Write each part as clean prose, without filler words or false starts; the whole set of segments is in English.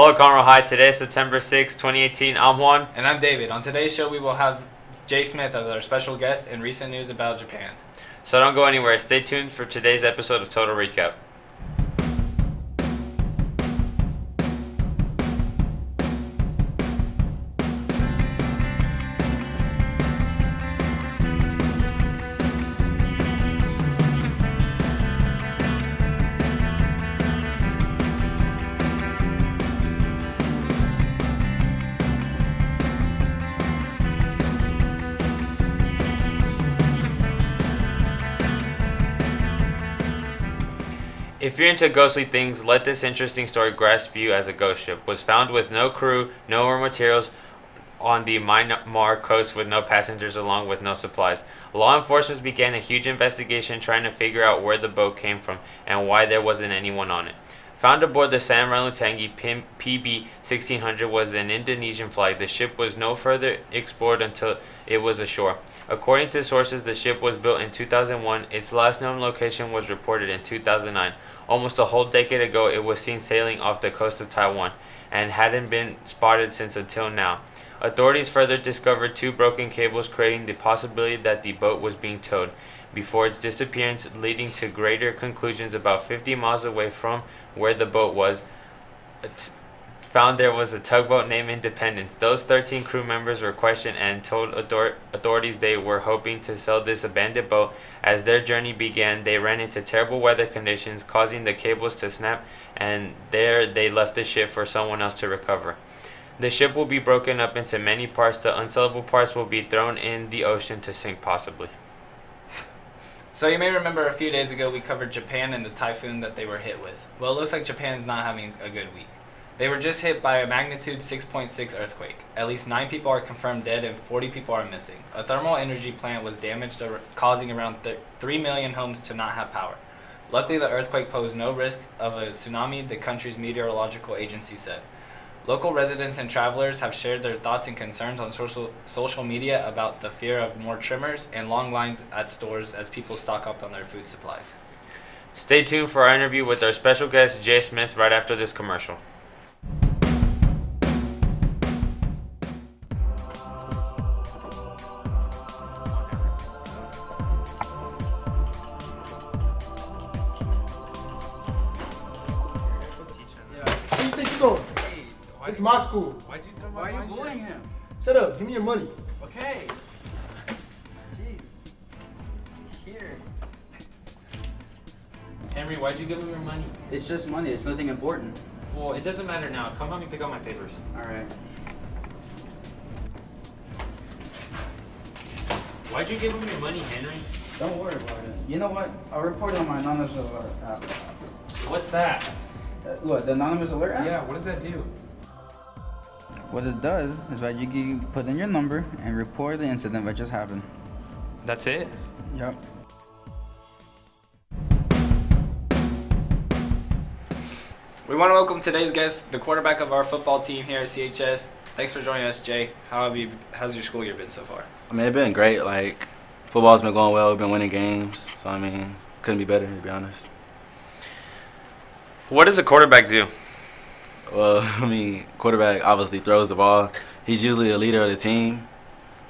Hello, Conroe High. Today is September 6, 2018. I'm Juan. And I'm David. On today's show, we will have Jay Smith as our special guest and recent news about Japan. So don't go anywhere. Stay tuned for today's episode of Total Recap. If you're into ghostly things, let this interesting story grasp you as a ghost ship was found with no crew, no raw materials on the Myanmar coast with no passengers along with no supplies. Law enforcement began a huge investigation trying to figure out where the boat came from and why there wasn't anyone on it. Found aboard the Sam Ranutangi PB 1600 was an Indonesian flag. The ship was no further explored until it was ashore. According to sources, the ship was built in 2001. Its last known location was reported in 2009. Almost a whole decade ago, it was seen sailing off the coast of Taiwan and hadn't been spotted since until now. Authorities further discovered two broken cables, creating the possibility that the boat was being towed before its disappearance, leading to greater conclusions. About 50 miles away from where the boat was found, there was a tugboat named Independence. Those 13 crew members were questioned and told authorities they were hoping to sell this abandoned boat. As their journey began, they ran into terrible weather conditions, causing the cables to snap, and there they left the ship for someone else to recover. The ship will be broken up into many parts. The unsellable parts will be thrown in the ocean to sink, possibly. So you may remember a few days ago we covered Japan and the typhoon that they were hit with. Well, it looks like Japan is not having a good week. They were just hit by a magnitude 6.6 earthquake. At least 9 people are confirmed dead and 40 people are missing. A thermal energy plant was damaged, causing around 3 million homes to not have power. Luckily, the earthquake posed no risk of a tsunami, the country's meteorological agency said. Local residents and travelers have shared their thoughts and concerns on social media about the fear of more tremors and long lines at stores as people stock up on their food supplies. Stay tuned for our interview with our special guest, Jay Smith, right after this commercial. Where you think you going? This is my school. Why are you bullying him? Shut up. Give me your money. Okay. Jeez. Here. Henry, why'd you give him your money? It's just money. It's nothing important. Well, it doesn't matter now. Come help me pick up my papers. All right. Why'd you give him your money, Henry? Don't worry about it. You know what? I'll report it on my anonymous alert app. What's that? What, the anonymous alert app? Yeah, what does that do? What it does is that you can put in your number and report the incident that just happened. That's it? Yep. We want to welcome today's guest, the quarterback of our football team here at CHS. Thanks for joining us, Jay. How's your school year been so far? I mean, it's been great. Like, football's been going well. We've been winning games. So, I mean, couldn't be better, to be honest. What does a quarterback do? Well, I mean, quarterback obviously throws the ball. He's usually the leader of the team.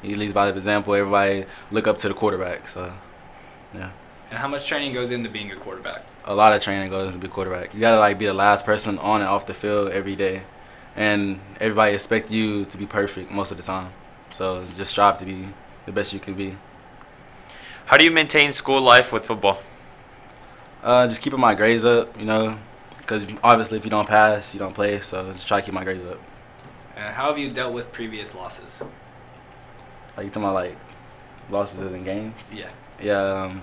He leads by example. Everybody look up to the quarterback. So, yeah. And how much training goes into being a quarterback? A lot of training goes into being a quarterback. You got to, like, be the last person on and off the field every day. And everybody expects you to be perfect most of the time. So just strive to be the best you can be. How do you maintain school life with football? Just keeping my grades up, you know, because obviously if you don't pass, you don't play. So just try to keep my grades up. And how have you dealt with previous losses? Like, you talking about, like, losses in games? Yeah. Yeah,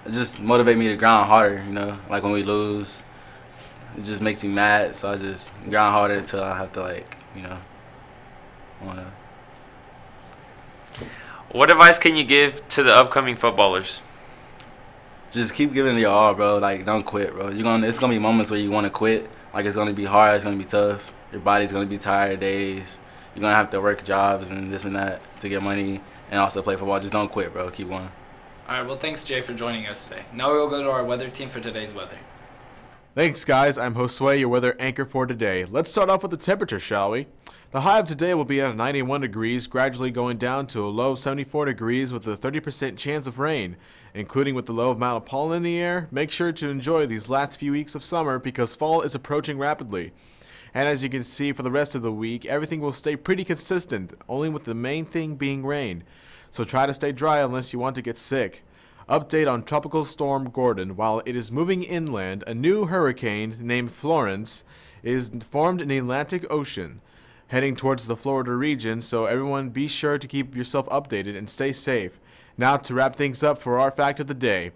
it just motivates me to grind harder, you know. Like, when we lose, it just makes me mad. So I just grind harder until I have to, like, you know, wanna. What advice can you give to the upcoming footballers? Just keep giving it your all, bro. Like, don't quit, bro. It's gonna be moments where you want to quit. Like, it's gonna be hard. It's gonna be tough. Your body's gonna be tired days. You're gonna have to work jobs and this and that to get money and also play football. Just don't quit, bro. Keep going. All right. Well, thanks, Jay, for joining us today. Now we will go to our weather team for today's weather. Thanks, guys. I'm Josue, your weather anchor for today. Let's start off with the temperature, shall we? The high of today will be at 91 degrees, gradually going down to a low of 74 degrees with a 30% chance of rain. Including with the low amount of pollen in the air, make sure to enjoy these last few weeks of summer because fall is approaching rapidly. And as you can see, for the rest of the week, everything will stay pretty consistent, only with the main thing being rain. So try to stay dry unless you want to get sick. Update on Tropical Storm Gordon. While it is moving inland, a new hurricane named Florence is formed in the Atlantic Ocean, heading towards the Florida region, so everyone be sure to keep yourself updated and stay safe. Now to wrap things up for our fact of the day.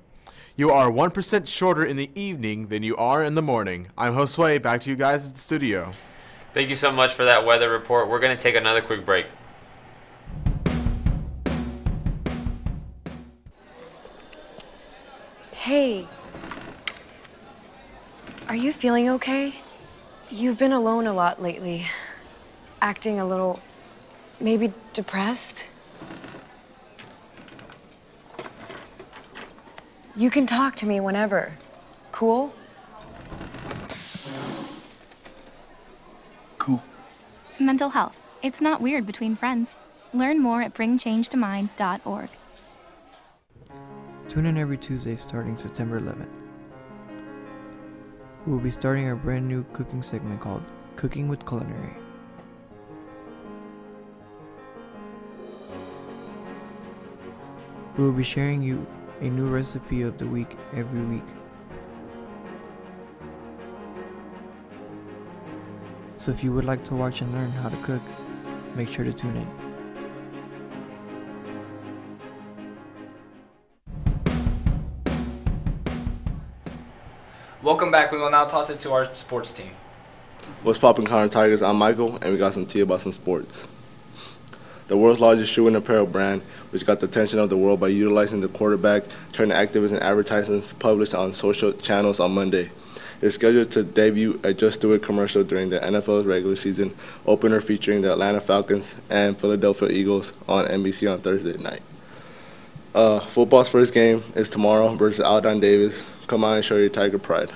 You are 1% shorter in the evening than you are in the morning. I'm Josue, back to you guys at the studio. Thank you so much for that weather report. We're going to take another quick break. Hey, are you feeling okay? You've been alone a lot lately, acting a little, maybe depressed. You can talk to me whenever. Cool? Cool. Mental health. It's not weird between friends. Learn more at bringchangetommind.org. Tune in every Tuesday starting September 11th. We will be starting our brand new cooking segment called Cooking with Culinary. We will be sharing you a new recipe of the week every week. So if you would like to watch and learn how to cook, make sure to tune in. Welcome back. We will now toss it to our sports team. What's poppin', Connor Tigers? I'm Michael, and we got some tea about some sports. The world's largest shoe and apparel brand, which got the attention of the world by utilizing the quarterback, turned activists and advertisements published on social channels on Monday. It's scheduled to debut a Just Do It commercial during the NFL's regular season opener featuring the Atlanta Falcons and Philadelphia Eagles on NBC on Thursday night. Football's first game is tomorrow versus Alden Davis. Come on and show your Tiger pride.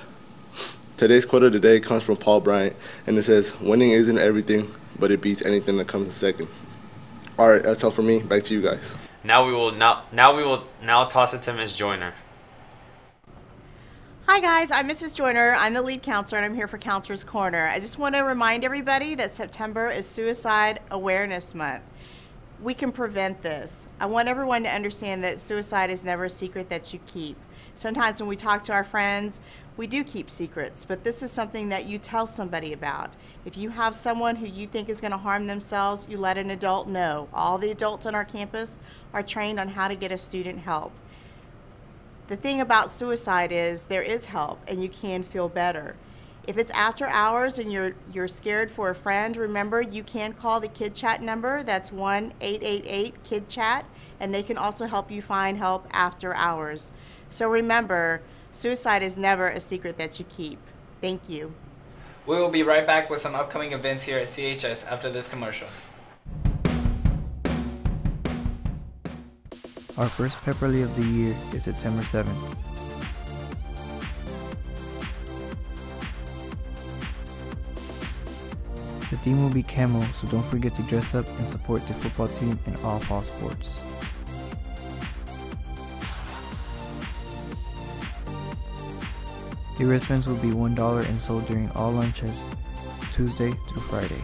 Today's quote of the day comes from Paul Bryant, and it says, "Winning isn't everything, but it beats anything that comes in second." All right, that's all for me. Back to you guys. Now we will toss it to Ms. Joyner. Hi guys, I'm Mrs. Joyner. I'm the lead counselor and I'm here for Counselor's Corner. I just want to remind everybody that September is Suicide Awareness Month. We can prevent this. I want everyone to understand that suicide is never a secret that you keep. Sometimes when we talk to our friends, we do keep secrets, but this is something that you tell somebody about. If you have someone who you think is going to harm themselves, you let an adult know. All the adults on our campus are trained on how to get a student help. The thing about suicide is there is help and you can feel better. If it's after hours and you're scared for a friend, remember you can call the Kid Chat number. That's 1-888-KID-CHAT, and they can also help you find help after hours. So remember, suicide is never a secret that you keep. Thank you. We will be right back with some upcoming events here at CHS after this commercial. Our first pep rally of the year is September 7th. The theme will be camo, so don't forget to dress up and support the football team in all fall sports. The wristbands will be $1 and sold during all lunches, Tuesday through Friday.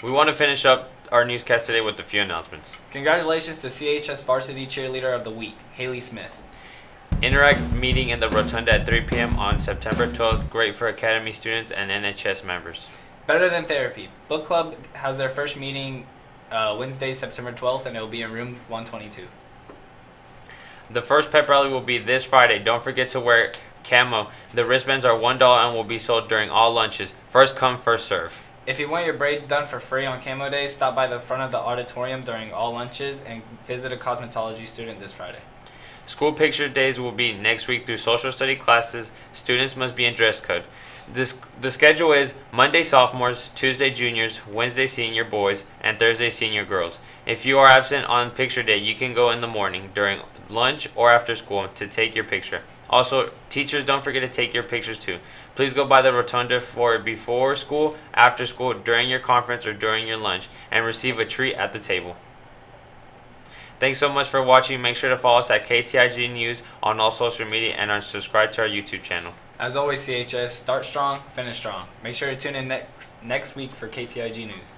We want to finish up our newscast today with a few announcements. Congratulations to CHS Varsity Cheerleader of the Week, Haley Smith. Interact meeting in the Rotunda at 3 p.m. on September 12th. Great for Academy students and NHS members. Better Than Therapy. Book Club has their first meeting Wednesday, September 12th, and it will be in room 122. The first pep rally will be this Friday. Don't forget to wear camo. The wristbands are $1 and will be sold during all lunches. First come, first serve. If you want your braids done for free on Camo Day, stop by the front of the auditorium during all lunches and visit a cosmetology student this Friday. School picture days will be next week through social study classes. Students must be in dress code. The schedule is Monday sophomores, Tuesday juniors, Wednesday senior boys, and Thursday senior girls. If you are absent on picture day, you can go in the morning, during lunch, or after school to take your picture. Also, teachers, don't forget to take your pictures too. Please go by the rotunda for before school, after school, during your conference, or during your lunch, and receive a treat at the table. Thanks so much for watching. Make sure to follow us at KTIG News on all social media and subscribe to our YouTube channel. As always, CHS, start strong, finish strong. Make sure to tune in next week for KTIG News.